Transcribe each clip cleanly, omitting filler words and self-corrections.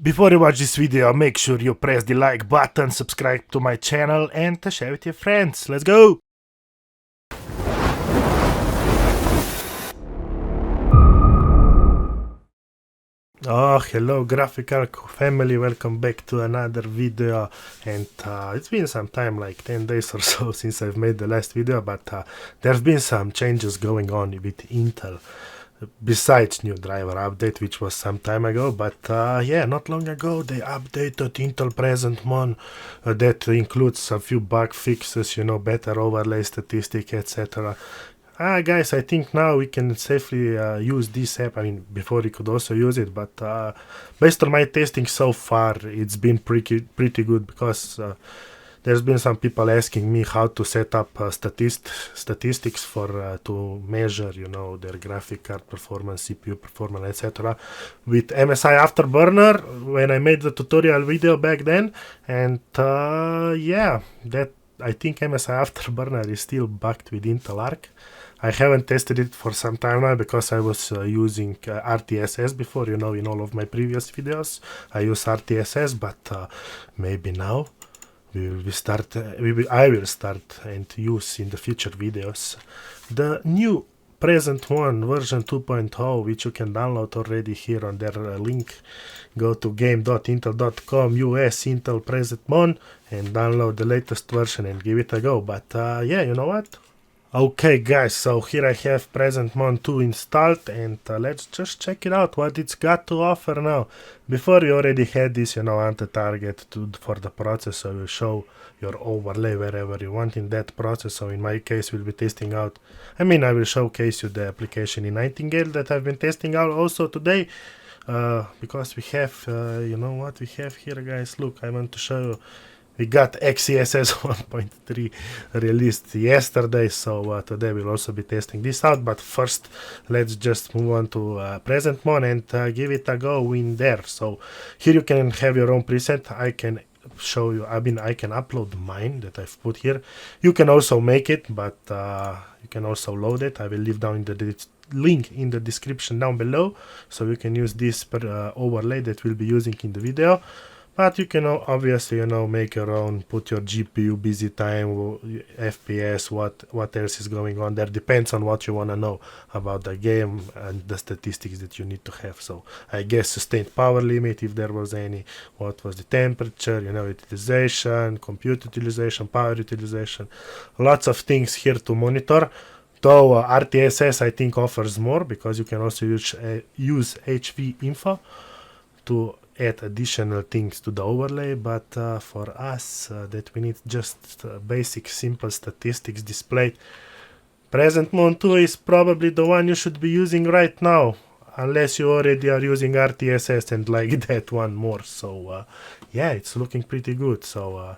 Before you watch this video, make sure you press the like button, subscribe to my channel and share with your friends. Let's go! Oh, hello graphical family, welcome back to another video. And it's been some time, like 10 days or so since I've made the last video, but there's been some changes going on with Intel. Besides new driver update, which was some time ago, but yeah, not long ago they updated Intel Presentmon that includes a few bug fixes, better overlay statistic, etc. Guys, I think now we can safely use this app. I mean, before you could also use it, but based on my testing so far, it's been pretty good because there's been some people asking me how to set up statistics for to measure, their graphic card performance, CPU performance, etc. with MSI Afterburner when I made the tutorial video back then, and yeah, that I think MSI Afterburner is still bugged with Intel Arc. I haven't tested it for some time now because I was using RTSS before, in all of my previous videos. I use RTSS, but maybe now I will start and use in the future videos the new Presentmon version 2.0, which you can download already here on their link. Go to game.intel.com US Intel Presentmon and download the latest version and give it a go. But yeah, you know what? Okay guys, so here I have Presentmon 2 installed, and let's just check it out, what it's got to offer now. Before you already had this, anti-target for the processor, will show your overlay wherever you want in that process. So in my case, we'll be testing out, I will showcase you the application in Nightingale that I've been testing out also today. Because we have, what we have here, guys, look, I want to show you. We got XESS 1.3 released yesterday, so today we'll also be testing this out. But first, let's just move on to Presentmon and give it a go in there. So here you can have your own preset. I can show you, I can upload mine that I've put here. You can also make it, but you can also load it. I will leave down in the link in the description down below, so you can use this overlay that we'll be using in the video. But you can obviously, make your own, put your GPU, busy time, FPS, what else is going on there. Depends on what you want to know about the game and the statistics that you need to have. So I guess sustained power limit, if there was any, what was the temperature, utilization, compute utilization, power utilization, lots of things here to monitor. Though RTSS, I think, offers more because you can also use HV info to add additional things to the overlay, but for us that we need just basic simple statistics displayed, Presentmon 2 is probably the one you should be using right now, unless you already are using RTSS and like that one more. So yeah, it's looking pretty good. So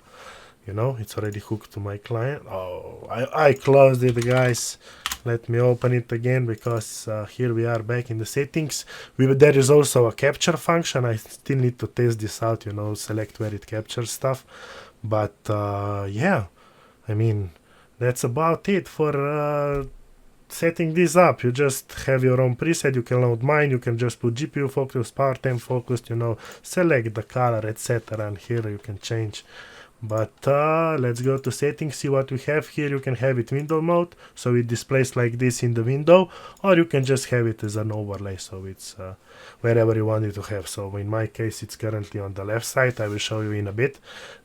it's already hooked to my client. Oh, I closed it, guys. Let me open it again, because here we are back in the settings. There is also a capture function. I still need to test this out, select where it captures stuff. But yeah, that's about it for setting this up. You just have your own preset. You can load mine. You can just put GPU focus, power temp focused, select the color, etc. And here you can change. But let's go to settings, see what we have here. You can have it window mode, so it displays like this in the window, or you can just have it as an overlay, so it's wherever you want it to have. So in my case, it's currently on the left side. I will show you in a bit.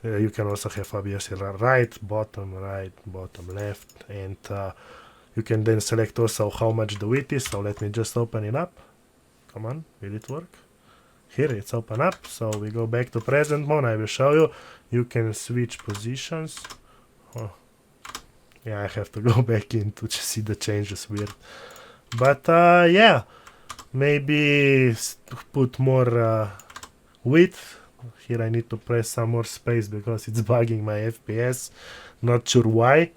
You can also have obviously right, bottom, left, and you can then select also how much the width is. So let me just open it up. Come on, will it work? Here it's open up, so we go back to Presentmon. I will show you. You can switch positions. Oh. Yeah, I have to go back in to see the changes, weird. But yeah, maybe put more width. Here I need to press some more space because it's bugging my FPS. Not sure why.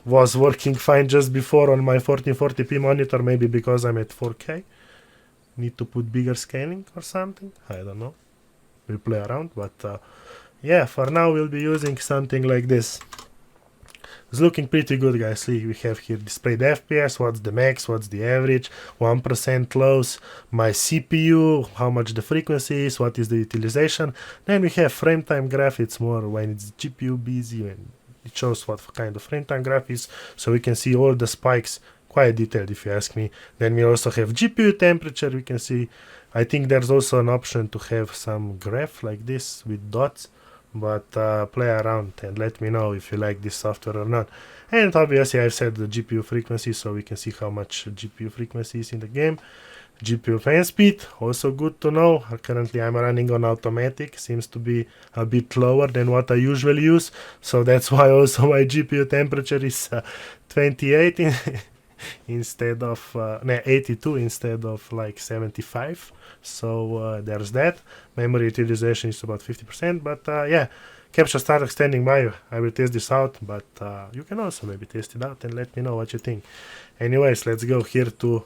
Was working fine just before on my 1440p monitor, maybe because I'm at 4K. Need to put bigger scaling or something, I don't know. We'll play around, but yeah, for now we'll be using something like this. It's looking pretty good, guys. See, we have here displayed FPS, what's the max, what's the average, 1% loss, my CPU, how much the frequency is, what is the utilization. Then we have frame time graph. It's more when it's GPU busy, and it shows what kind of frame time graph is, so we can see all the spikes, quite detailed if you ask me. Then we also have GPU temperature. We can see, I think there's also an option to have some graph like this with dots, but play around and let me know if you like this software or not. And obviously I've set the GPU frequency, so we can see how much GPU frequency is in the game. GPU fan speed, also good to know. Currently I'm running on automatic, seems to be a bit lower than what I usually use, so that's why also my GPU temperature is 28 instead of 82 instead of like 75. So there's that. Memory utilization is about 50%, but yeah, capture started standing by. I will test this out, but you can also maybe test it out and let me know what you think. Anyways, let's go here to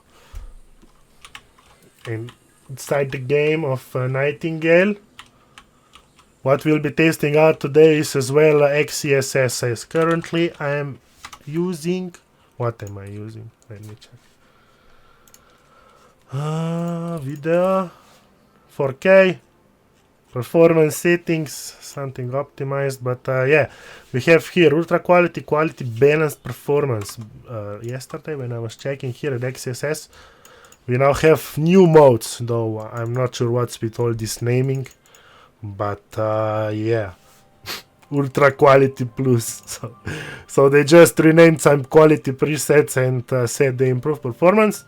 inside the game of Nightingale. What we'll be testing out today is as well XESS. Currently I am using, what am I using? Let me check. Video 4K performance settings, something optimized, but yeah, we have here ultra quality, balanced performance. Yesterday when I was checking here at XESS, we now have new modes, though I'm not sure what's with all this naming, but yeah, ultra quality plus. So they just renamed some quality presets and said they improve performance.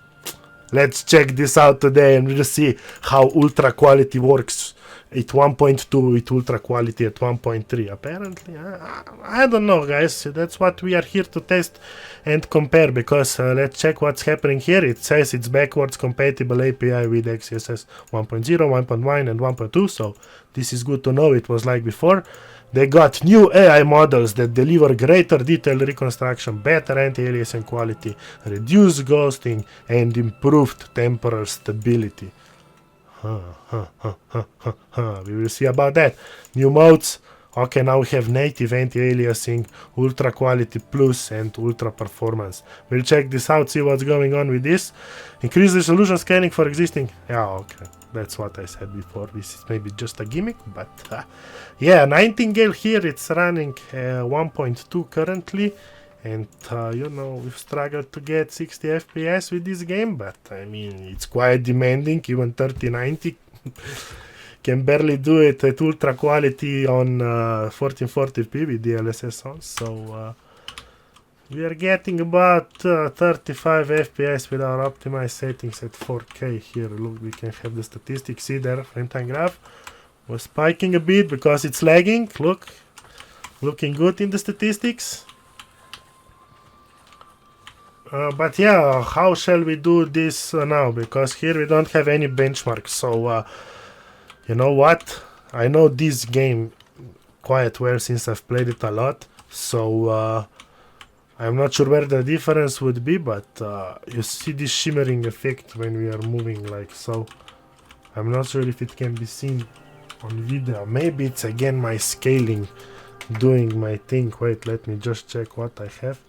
Let's check this out today and we'll see how ultra quality works at 1.2 with ultra quality at 1.3. Apparently, I don't know, guys. That's what we are here to test and compare, because let's check what's happening here. It says it's backwards compatible API with XESS 1.0, 1.1 and 1.2, so this is good to know. It was like before. They got new AI models that deliver greater detailed reconstruction, better anti-aliasing quality, reduced ghosting, and improved temporal stability. We will see about that. New modes. Okay, now we have native anti-aliasing, ultra quality plus, and ultra performance. We'll check this out, see what's going on with this. Increase resolution scaling for existing. Yeah, okay. That's what I said before. This is maybe just a gimmick, but yeah, Nightingale here, it's running 1.2 currently, and you know, we've struggled to get 60 FPS with this game, but I mean, it's quite demanding. Even 3090 can barely do it at ultra quality on 1440p with DLSS on, so we are getting about 35 FPS with our optimized settings at 4K. Here, look, we can have the statistics. See there, frame time graph was spiking a bit because it's lagging. Look, looking good in the statistics. But yeah, how shall we do this now? Because here we don't have any benchmarks. So, you know what? I know this game quite well since I've played it a lot. So, I'm not sure where the difference would be, but you see this shimmering effect when we are moving like so. I'm not sure if it can be seen on video. Maybe it's again my scaling doing my thing. Wait, let me just check what I have.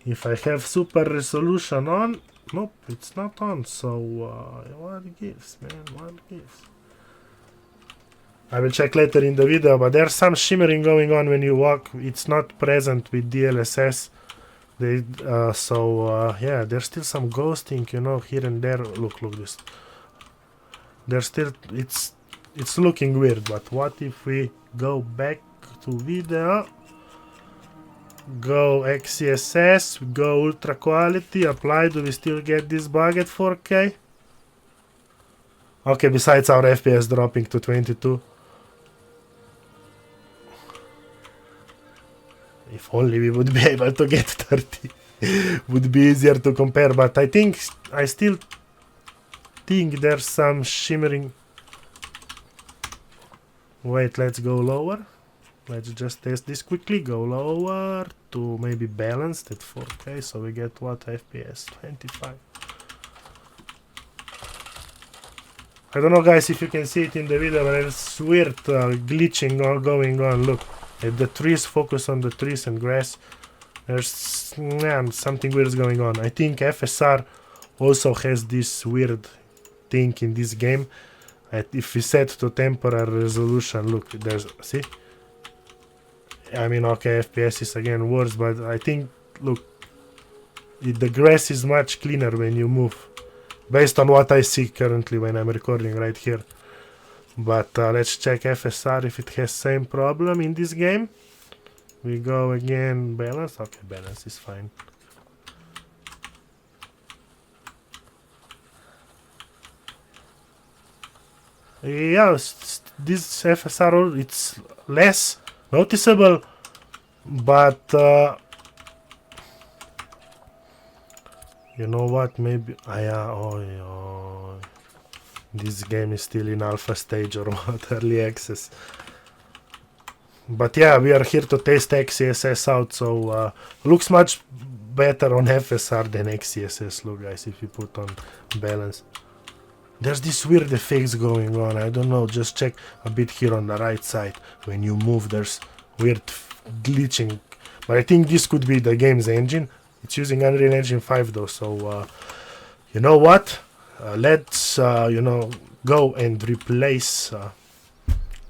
If I have super resolution on, nope, it's not on. So what gives, man, what gives? I will check later in the video, but there's some shimmering going on when you walk. It's not present with DLSS. Yeah, there's still some ghosting, you know, here and there. Look this. There's still, it's looking weird, but what if we go back to video, go XESS, go ultra quality, apply? Do we still get this bug at 4K? Okay, besides our FPS dropping to 22. If only we would be able to get 30. Would be easier to compare, but I still think there's some shimmering. Wait, let's go lower. Let's just test this quickly. Go lower to maybe balanced at 4K, so we get what, FPS 25. I don't know, guys, if you can see it in the video, but there's weird glitching going on. Look at the trees, focus on the trees and grass. There's something weird going on. I think FSR also has this weird thing in this game. If we set to temporal resolution, look, there's, see? I mean, okay, FPS is again worse, but I think, look, the grass is much cleaner when you move. Based on what I see currently when I'm recording right here. But let's check FSR if it has same problem in this game. We go again, balance. Okay, balance is fine. Yeah, this FSR, it's less noticeable, but you know what, maybe this game is still in alpha stage or what, early access. But yeah, we are here to test XESS out, so looks much better on FSR than XESS. Look guys, if you put on balance. There's this weird effects going on, I don't know, just check a bit here on the right side. When you move there's weird glitching, but I think this could be the game's engine. It's using Unreal Engine 5 though, so you know what? Let's go and replace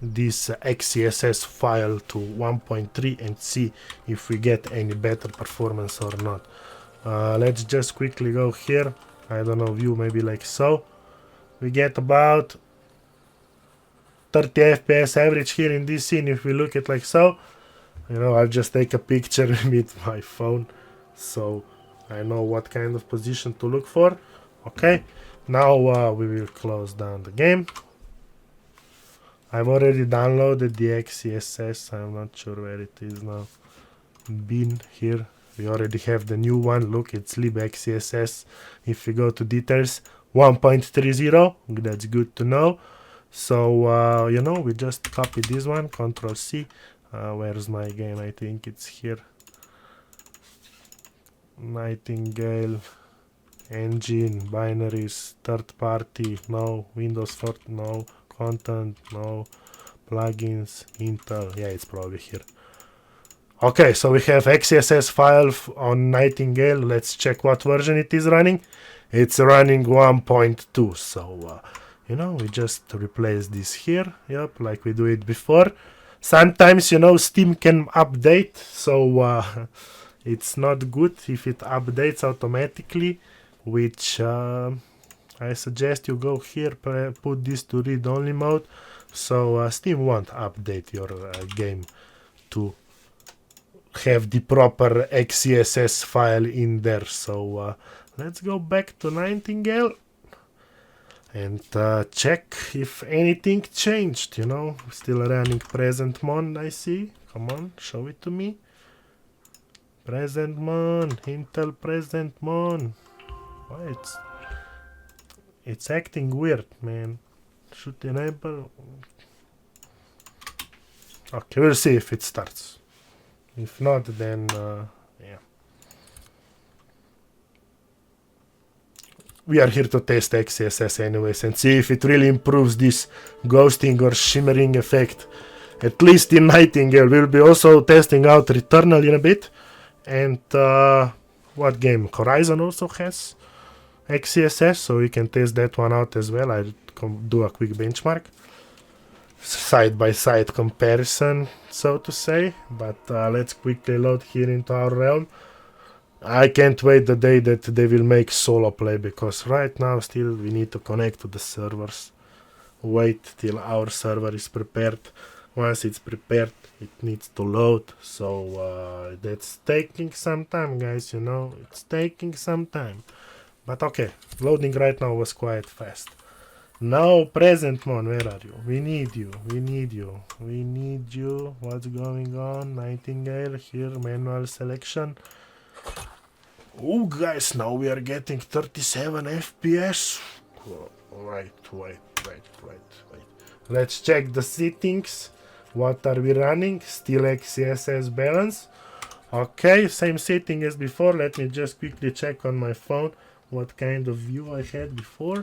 this XESS file to 1.3 and see if we get any better performance or not. Let's just quickly go here. I don't know, view maybe like so. We get about 30 FPS average here in this scene if we look at like so. You know, I'll just take a picture with my phone so I know what kind of position to look for. Okay, now we will close down the game. I've already downloaded the XESS. I'm not sure where it is now. Bin here. We already have the new one. Look, it's libxess. If we go to details, 1.30. That's good to know. So you know, we just copy this one. Control C. Where's my game? I think it's here. Nightingale. Engine. Binaries. Third party. No. Windows 4. No. Content. No. Plugins. Intel. Yeah, it's probably here. Okay, so we have XESS file on Nightingale. Let's check what version it is running. It's running 1.2. So, you know, we just replace this here. Yep, like we do it before. Sometimes, you know, Steam can update. So, it's not good if it updates automatically. Which I suggest you go here, put this to read-only mode. So, Steam won't update your game to have the proper XESS file in there. So let's go back to Nightingale and check if anything changed. You know, still running Presentmon, I see. Come on, show it to me. Presentmon, Intel Presentmon. Why it's acting weird, man. Should enable. Okay, we'll see if it starts. If not, then yeah. We are here to test XESS anyways and see if it really improves this ghosting or shimmering effect. At least in Nightingale. We'll be also testing out Returnal in a bit. And what game? Horizon also has XESS, so we can test that one out as well. I'll do a quick benchmark. Side-by-side comparison, so to say, but let's quickly load here into our realm. I can't wait the day that they will make solo play, because right now still we need to connect to the servers. Wait till our server is prepared. Once it's prepared, it needs to load, so that's taking some time, guys, you know, it's taking some time. But okay, loading right now was quite fast. Now, Presentmon, where are you? We need you, we need you, we need you. What's going on? Nightingale, here, manual selection. Oh, guys, now we are getting 37 FPS. Wait. Let's check the settings. What are we running? Still XESS balance. Okay, same setting as before. Let me just quickly check on my phone what kind of view I had before.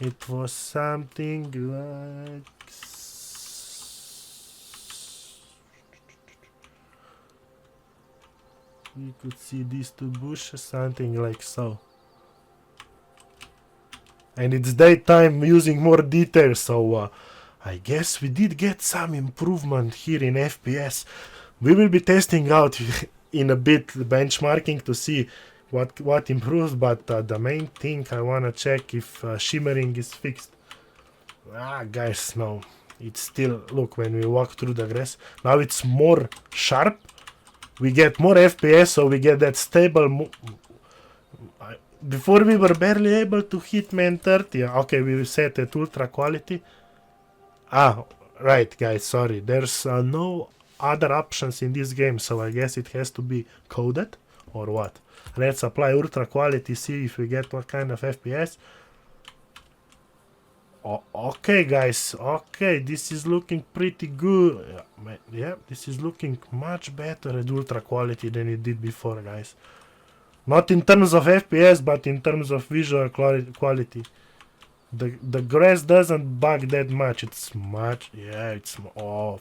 It was something like... we could see these two bushes, something like so. And it's daytime using more detail, so I guess we did get some improvement here in FPS. We will be testing out in a bit benchmarking to see what improved, but the main thing I wanna check if shimmering is fixed. Guys, no, it's still, look, when we walk through the grass, now it's more sharp. We get more FPS, so we get that stable. Before we were barely able to hit main 30. Okay, we will set it ultra quality. Right, guys, sorry. There's no other options in this game, so I guess it has to be coded, or what? Let's apply ultra quality, see if we get what kind of FPS. Okay, guys, okay, this is looking pretty good. Yeah, this is looking much better at ultra quality than it did before, guys. Not in terms of FPS, but in terms of visual quality. The grass doesn't bug that much. It's much, yeah, it's, oh,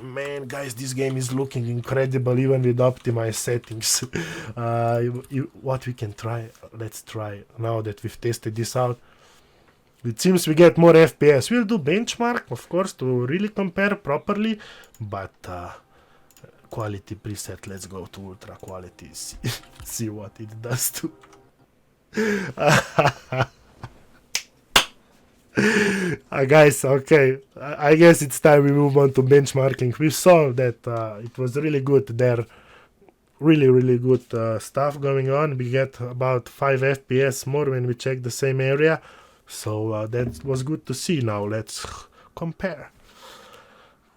man, guys, this game is looking incredible even with optimized settings. What we can try, let's try now that we've tested this out. It seems we get more FPS. We'll do benchmark, of course, to really compare properly, but quality preset, let's go to ultra quality, see what it does to. Guys, okay, I guess it's time we move on to benchmarking. We saw that it was really good there, really good stuff going on. We get about 5 FPS more when we check the same area, so that was good to see. Now let's compare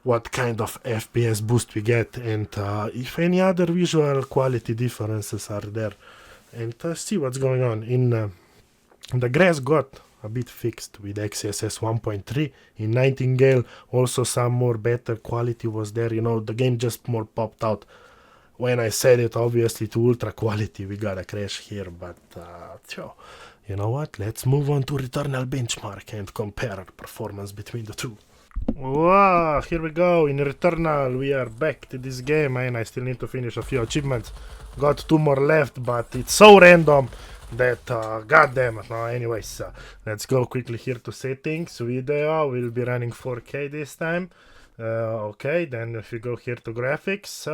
what kind of FPS boost we get, and if any other visual quality differences are there, and see what's going on. In the grass got a bit fixed with XESS 1.3. In Nightingale also some more better quality was there, you know, the game just more popped out. When I said it, obviously, to ultra quality, we got a crash here, but you know what, let's move on to Returnal benchmark and compare performance between the two. Wow, here we go. In Returnal we are back to this game, and I still need to finish a few achievements. Got 2 more left, but it's so random that god damn it. No, anyways, let's go quickly here to settings. Video will be running 4K this time. Okay, then if you go here to graphics,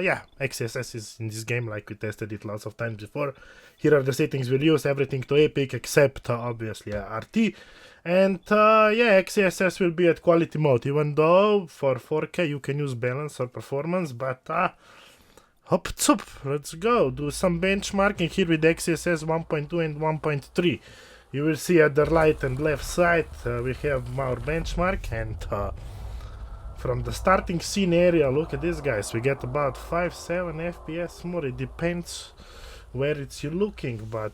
yeah, XESS is in this game like we tested it lots of times before. Here are the settings we'll use, everything to epic except obviously RT. And yeah, XESS will be at quality mode, even though for 4K you can use balance or performance, but let's go do some benchmarking here with XESS 1.2 and 1.3. You will see at the right and left side we have our benchmark, and from the starting scene area, look at this, guys, we get about 5-7 FPS more. It depends where it's you looking, but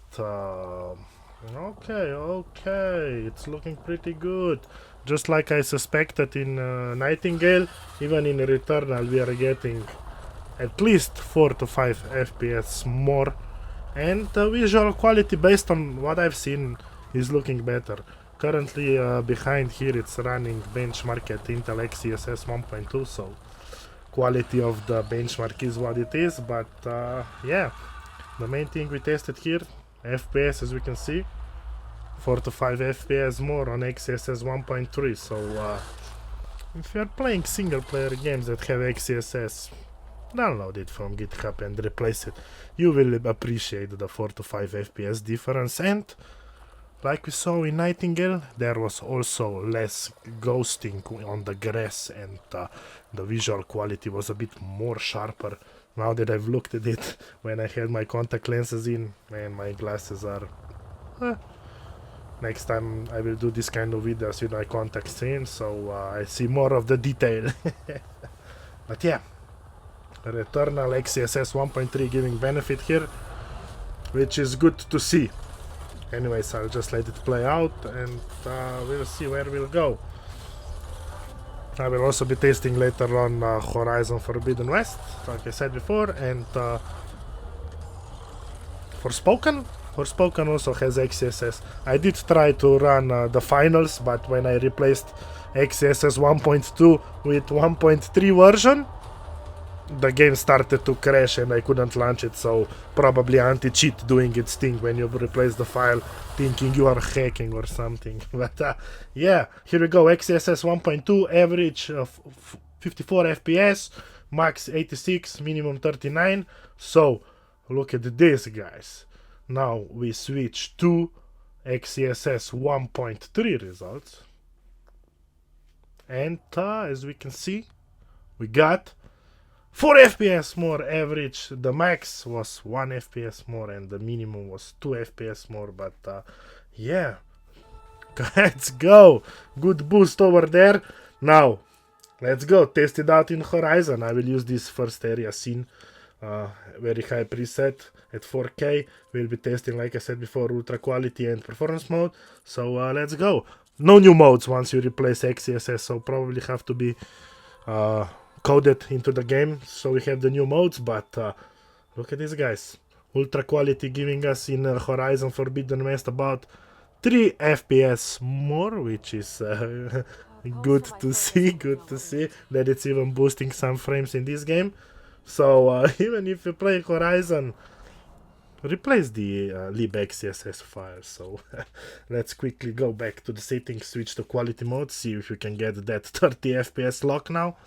okay, it's looking pretty good. Just like I suspected in Nightingale, even in Returnal we are getting at least 4 to 5 FPS more, and the visual quality based on what I've seen is looking better. Currently behind here it's running benchmark at Intel XESS 1.2, so quality of the benchmark is what it is, but yeah, the main thing we tested here, FPS, as we can see, 4 to 5 FPS more on XESS 1.3, so if you're playing single player games that have XESS, download it from GitHub and replace it. You will appreciate the 4 to 5 FPS difference, and like we saw in Nightingale, there was also less ghosting on the grass, and the visual quality was a bit more sharper. Now that I've looked at it when I had my contact lenses in, and my glasses are... next time I will do this kind of videos with my contacts in, so I see more of the detail. But yeah, Returnal XESS 1.3 giving benefit here, which is good to see. Anyways, I'll just let it play out, and we'll see where we'll go. I will also be testing later on Horizon Forbidden West, like I said before, and Forspoken. Forspoken also has XESS. I did try to run the finals, but when I replaced XESS 1.2 with 1.3 version, the game started to crash and I couldn't launch it, so probably anti-cheat doing its thing when you replace the file, thinking you are hacking or something. But yeah, here we go. XESS 1.2, average of 54 FPS, max 86, minimum 39. So look at this, guys. Now we switch to XESS 1.3 results, and as we can see, we got 4 FPS more average. The max was 1 FPS more and the minimum was 2 FPS more. But yeah, let's go. Good boost over there. Now let's go test it out in Horizon. I will use this first area scene, very high preset at 4K. We'll be testing, like I said before, ultra quality and performance mode. So let's go. No new modes once you replace XESS, so probably have to be coded into the game, so we have the new modes. But look at these guys. Ultra quality giving us in Horizon Forbidden West about 3 FPS more, which is good to see. Good to see that it's even boosting some frames in this game. So even if you play Horizon, replace the libxcss file. So let's quickly go back to the settings, switch to quality mode, see if you can get that 30 FPS lock now.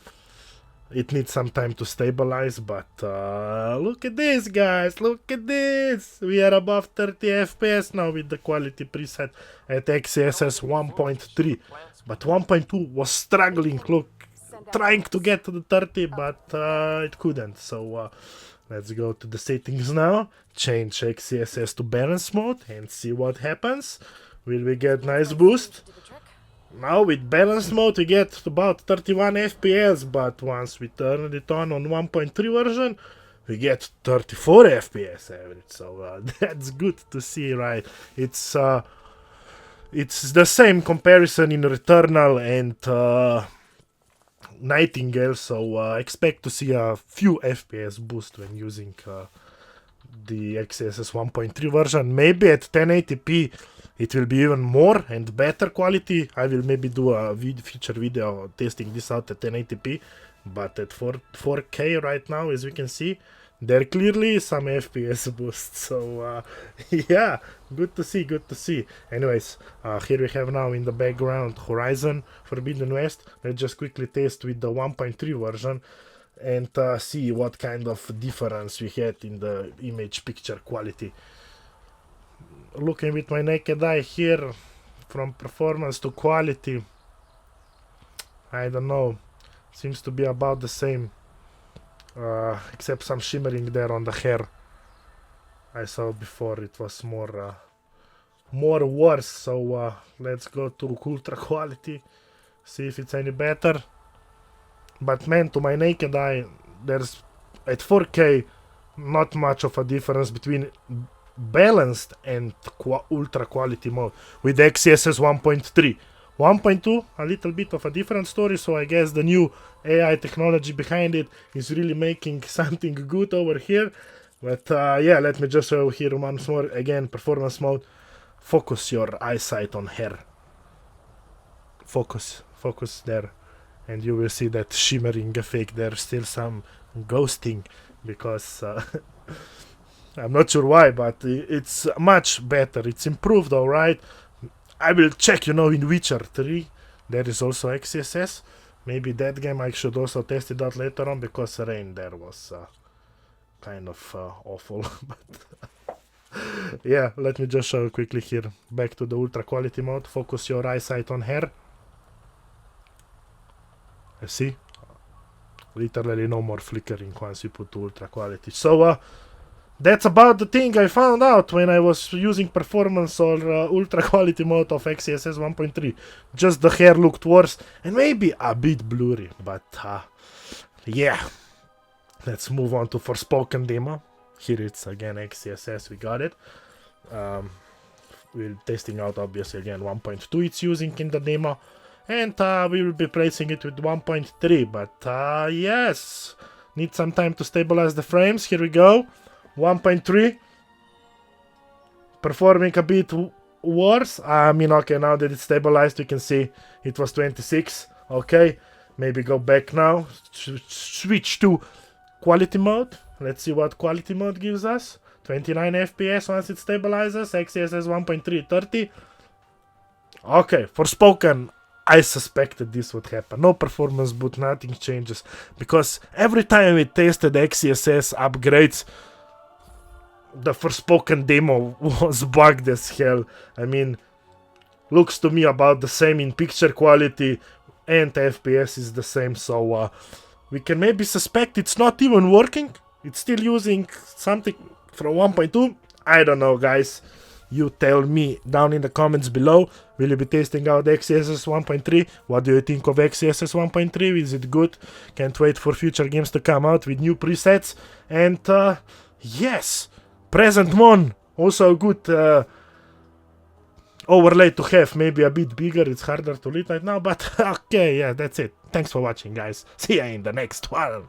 It needs some time to stabilize, but look at this, guys. Look at this. We are above 30 FPS now with the quality preset at XESS 1.3. But 1.2 was struggling, look, trying to get to the 30, but it couldn't. So let's go to the settings now. Change XESS to balance mode and see what happens. Will we get nice boost? Now with balance mode we get about 31 FPS, but once we turn it on 1.3 version, we get 34 FPS average. So that's good to see, right? It's the same comparison in Returnal and Nightingale, so expect to see a few FPS boost when using the XESS 1.3 version. Maybe at 1080p it will be even more and better quality. I will maybe do a future video testing this out at 1080p, but at 4K right now, as we can see, there clearly some FPS boost. So yeah, good to see, good to see. Anyways, here we have now in the background Horizon Forbidden West. Let's just quickly test with the 1.3 version and see what kind of difference we had in the image picture quality. Looking with my naked eye here, from performance to quality, I don't know, seems to be about the same, except some shimmering there on the hair. I saw before it was more worse. So let's go to ultra quality, see if it's any better. But man, to my naked eye, there's at 4K not much of a difference between balanced and ultra quality mode with XESS 1.3. 1.2, a little bit of a different story, so I guess the new AI technology behind it is really making something good over here. But yeah, let me just show here once more. Again, performance mode. Focus your eyesight on her. Focus there, and you will see that shimmering effect. There's still some ghosting because I'm not sure why, but it's much better. It's improved, alright. I will check, in Witcher 3. There is also XESS. Maybe that game I should also test it out later on, because rain there was kind of awful. But yeah, let me just show you quickly here. Back to the ultra quality mode. Focus your eyesight on her. See? Literally no more flickering once you put to ultra quality. So that's about the thing I found out when I was using performance or ultra quality mode of XESS 1.3. Just the hair looked worse and maybe a bit blurry, but yeah. Let's move on to Forspoken demo. Here it's again XESS, we got it. We're testing out obviously again 1.2 it's using in the demo. And we will be placing it with 1.3, but yes, need some time to stabilize the frames. Here we go. 1.3, performing a bit worse. I mean, okay, now that it's stabilized, you can see it was 26. Okay, maybe go back now, switch to quality mode. Let's see what quality mode gives us. 29 FPS once it stabilizes. XESS 1.3 30. Okay, Forspoken. I suspected this would happen. No performance boot, nothing changes. Because every time we tested XESS upgrades, the Forspoken demo was bugged as hell. I mean, looks to me about the same in picture quality, and FPS is the same. So we can maybe suspect it's not even working. It's still using something from 1.2. I don't know, guys. You tell me down in the comments below. Will you be testing out XESS 1.3? What do you think of XESS 1.3? Is it good? Can't wait for future games to come out with new presets. And yes, Presentmon, also a good overlay to have. Maybe a bit bigger. It's harder to read right now, but okay, yeah, that's it. Thanks for watching, guys. See ya in the next one.